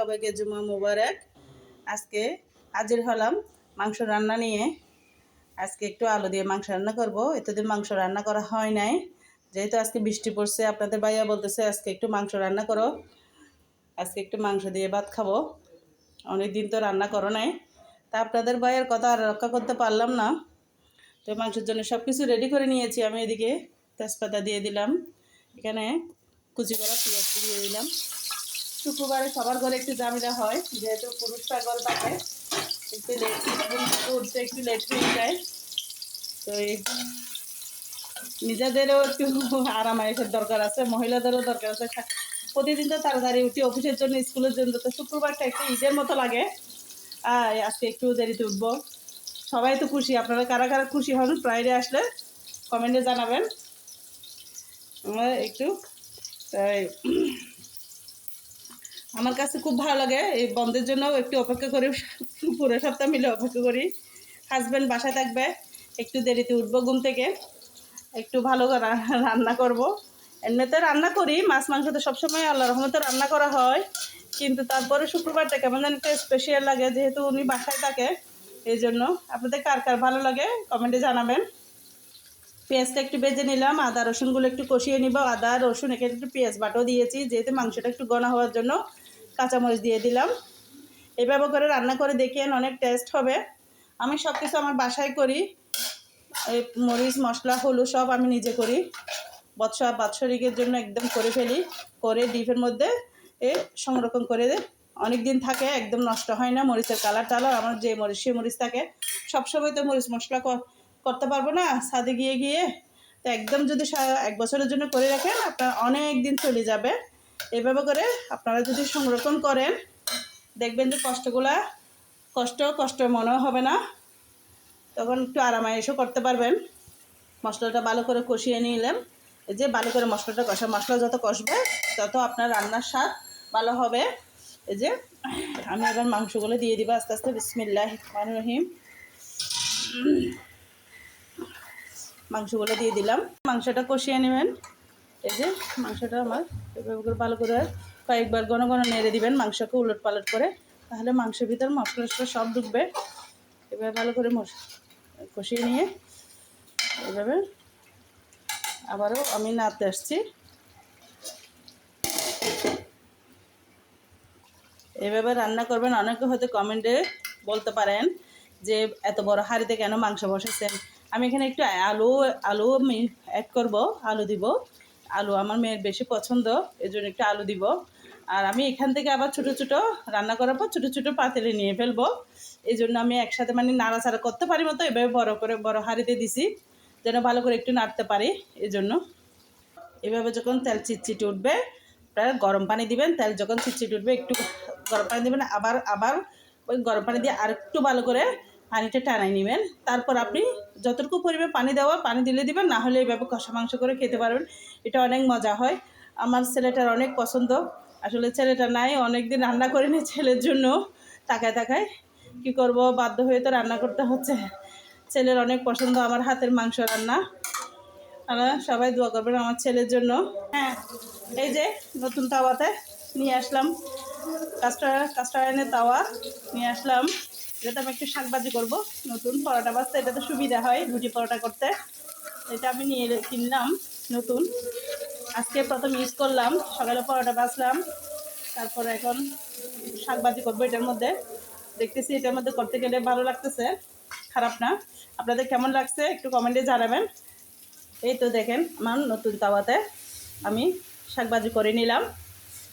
সবাইকে জুমা মুবারক। আজকে হাজির হলাম মাংস রান্না নিয়ে। আজকে একটু আলু দিয়ে মাংস রান্না করব। এতদিন মাংস রান্না করা হয় নাই, যেহেতু আজকে বৃষ্টি পড়ছে। আপনাদের ভাইয়া বলতেছে আজকে একটু মাংস রান্না করো, আজকে একটু মাংস দিয়ে ভাত খাবো। অনেক দিন তো রান্না করো নাই, তা আপনাদের ভাইয়ের কথা আর রক্ষা করতে পারলাম না। তো মাংসের জন্য সব কিছু রেডি করে নিয়েছি আমি। এদিকে তেজপাতা দিয়ে দিলাম, এখানে কুচি করা পেঁয়াজ দিয়ে দিলাম। শুক্রবারে সবার ঘরে একটু ঝামেলা হয়, যেহেতু পুরুষ পাগল থাকে, একটু লেট উঠতে একটু লেট হয়ে যায়। তো এই নিজেদেরও একটু আরাম আয়েসের দরকার আছে, মহিলাদেরও দরকার আছে। প্রতিদিন তো তাড়াতাড়ি উঠি অফিসের জন্য, স্কুলের জন্য। তো শুক্রবারটা একটু ঈদের মতো লাগে। আজকে একটু দেরিতে উঠবো। সবাই তো খুশি। আপনারা কারা কারা খুশি হন ফ্রাইডে আসলে কমেন্টে জানাবেন। আমার একটু তাই আমার কাছে খুব ভালো লাগে। এই বন্ধের জন্য একটু অপেক্ষা করি, পুরো সপ্তাহ মিলে অপেক্ষা করি। হাজব্যান্ড বাসায় থাকবে, একটু দেরিতে উঠবো ঘুম থেকে, একটু ভালো রান্না করব। এমনিতে রান্না করি, মাছ মাংস তো সবসময় আল্লাহর রহমতে রান্না করা হয়, কিন্তু তারপরে শুক্রবারটা কেমন যেন একটা স্পেশাল লাগে, যেহেতু উনি বাসায় থাকে। এই জন্য আপনাদের কার কার ভালো লাগে কমেন্টে জানাবেন। পেঁয়াজটা একটু ভেজে নিলাম, আদা রসুনগুলো একটু কষিয়ে নিব। আদা রসুন এখানে একটু পেঁয়াজ বাটাও দিয়েছি, যেহেতু মাংসটা একটু ঘন হওয়ার জন্য কাঁচামরিচ দিয়ে দিলাম। এভাবে করে রান্না করে দেখেন, অনেক টেস্ট হবে। আমি সব কিছু আমার বাসায় করি। এই মরিচ মশলা হলুদ সব আমি নিজে করি। বাৎসরিকের জন্য একদম করে ফেলি, করে ডিপের মধ্যে সংরক্ষণ করে অনেক দিন থাকে, একদম নষ্ট হয় না। মরিচের কালার টালার আমার যে মরিচ সে মরিচ থাকে। সবসময় তো মরিচ মশলা করতে পারবো না ছাদে গিয়ে গিয়ে। তো একদম যদি 1 বছরের জন্য করে রাখেন, আপনার অনেক দিন চলে যাবে। এভাবে করে আপনারা যদি সংরক্ষণ করেন, দেখবেন যে কষ্ট মনেও হবে না। তখন একটু আরামায়েশও করতে পারবেন। মশলাটা ভালো করে কষিয়ে নিলাম। এই যে ভালো করে মশলাটা মশলা যত কষবে তত আপনার রান্নার স্বাদ ভালো হবে। এই যে আমি এবার মাংসগুলো দিয়ে দিব আস্তে আস্তে। বিসমিল্লাহির রহমানির রহিম। মাংসগুলো দিয়ে দিলাম, মাংসটা কষিয়ে নেবেন। এই যে মাংসটা আমার এভাবে ভালো করে কয়েকবার ঘন ঘন নেড়ে দিবেন মাংসকে উলট পালট করে, তাহলে মাংসের ভিতর মশলা সব ঢুকবে। এবার ভালো করে কষিয়ে নিয়ে এভাবে আবারও আমি নাড়তে আসছি। এভাবে রান্না করবেন। অনেকে হয়তো কমেন্টে বলতে পারেন যে এত বড় হাঁড়িতে কেন মাংস বসাচ্ছেন। আমি এখানে একটু আলু অ্যাড করব, আলু দিব। আলু আমার মেয়ের বেশি পছন্দ, এই জন্য একটু আলু দিব। আর আমি এখান থেকে আবার ছোটো ছোটো রান্না করার পর ছোটো ছোটো পাতিলে নিয়ে ফেলবো। এই জন্য আমি একসাথে নাড়াচাড়া করতে পারি মতো এভাবে বড় হাঁড়িতে দিছি, যেন ভালো করে একটু নাড়তে পারি। এই জন্য এভাবে যখন তেল চিটচিটে উঠবে, আপনারা গরম পানি দিবেন। তেল যখন চিটচিটে উঠবে একটু গরম পানি দিবেন। আবার ওই গরম পানি দিয়ে আর একটু ভালো করে পানিটা টানাই নেবেন। তারপর আপনি যতটুকু পরিমাণ পানি দেওয়া পানি দিলে দিবেন, না হলে এইভাবে কষা মাংস করে খেতে পারবেন। এটা অনেক মজা হয়। আমার ছেলেটার অনেক পছন্দ। আসলে ছেলেটা নাই, অনেক দিন রান্না করিনি ছেলের জন্য। তাকায় কী করব, বাধ্য হয়ে তো রান্না করতে হচ্ছে। ছেলের অনেক পছন্দ আমার হাতের মাংস রান্না। আপনারা সবাই দোয়া করবেন আমার ছেলের জন্য। হ্যাঁ, এই যে নতুন তাওয়াতে নিয়ে আসলাম, কাস্টার আয়নের তাওয়া নিয়ে আসলাম। এটাতে আমি একটু শাকভাজি করবো, নতুন পরোটা বাজতে এটাতে সুবিধা হয় রুটি পরোটা করতে। এটা আমি কিনলাম নতুন, আজকে প্রথম ইউজ করলাম। সকালে পরোটা বাজলাম, তারপরে এখন শাকভাজি করবো এটার মধ্যে। দেখতেছি এটার মধ্যে করতে গেলে ভালো লাগতেছে, খারাপ না। আপনাদের কেমন লাগছে একটু কমেন্টে জানাবেন। এই তো দেখেন আমার নতুন তাওয়াতে আমি শাকভাজি করে নিলাম।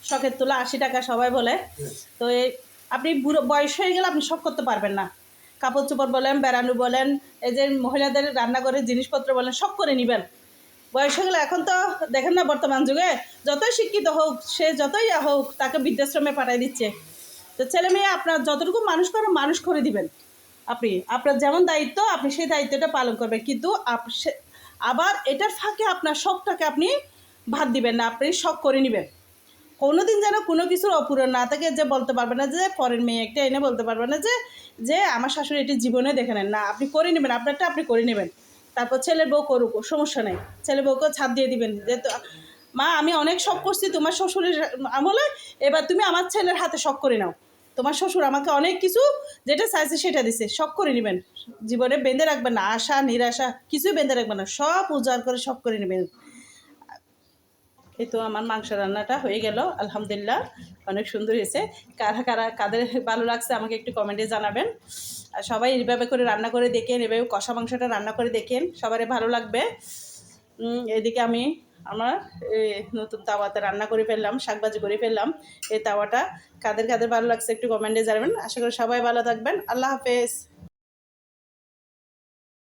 শখের তোলা 80 টাকা সবাই বলে। তো আপনি বুড়ো বয়স হয়ে গেলে আপনি শখ করতে পারবেন না। কাপড় চোপড় বলেন, বেড়ানো বলেন, এই যে মহিলাদের রান্নাঘরের জিনিসপত্র বলেন, সব করে নেবেন। বয়স হয়ে গেলে এখন তো দেখেন না, বর্তমান যুগে যতই শিক্ষিত হোক, সে যতই হোক, তাকে বৃদ্ধাশ্রমে পাঠিয়ে দিচ্ছে। তো ছেলে মেয়ে আপনার যতটুকু মানুষ করে দিবেন। আপনি আপনার যেমন দায়িত্ব আপনি সেই দায়িত্বটা পালন করবেন, কিন্তু আবার এটার ফাঁকে আপনার শখটাকে আপনি ভাত দিবেন না, আপনি শখ করে নেবেন। কোনোদিন যেন কোনো কিছুর অপূরণ না থাকে, যে বলতে পারবে না যে পরের মেয়ে একটা এনে বলতে পারবে না যে আমার শাশুড়ি এটি জীবনে দেখে নেন না। আপনি করে নেবেন, আপনারটা আপনি করে নেবেন। তারপর ছেলের বউ করুক, সমস্যা নেই, ছেলে বউকেও ছাড় দিয়ে দিবেন। যেহেতু মা আমি অনেক শখ করছি তোমার শ্বশুরের আমলে, এবার তুমি আমার ছেলের হাতে শখ করে নাও। তোমার শ্বশুর আমাকে অনেক কিছু যেটা চাইছে সেটা দিছে, শখ করে নেবেন। জীবনে বেঁধে রাখবেন না, আশা নিরাশা কিছুই বেঁধে রাখবেন না, সব উজাড় করে শখ করে নেবেন। এই তো আমার মাংস রান্নাটা হয়ে গেল, আলহামদুলিল্লাহ অনেক সুন্দর হয়েছে। কাদের ভালো লাগছে আমাকে একটু কমেন্টে জানাবেন। আর সবাই এইভাবে করে রান্না করে দেখেন, এভাবে কষা মাংসটা রান্না করে দেখেন, সবারই ভালো লাগবে। এদিকে আমি আমার নতুন তাওয়াতে রান্না করে ফেললাম, শাকভাজি করে ফেললাম। এই তাওয়াটা কাদের কাদের ভালো লাগছে একটু কমেন্টে জানাবেন। আশা করি সবাই ভালো থাকবেন। আল্লাহ হাফেজ।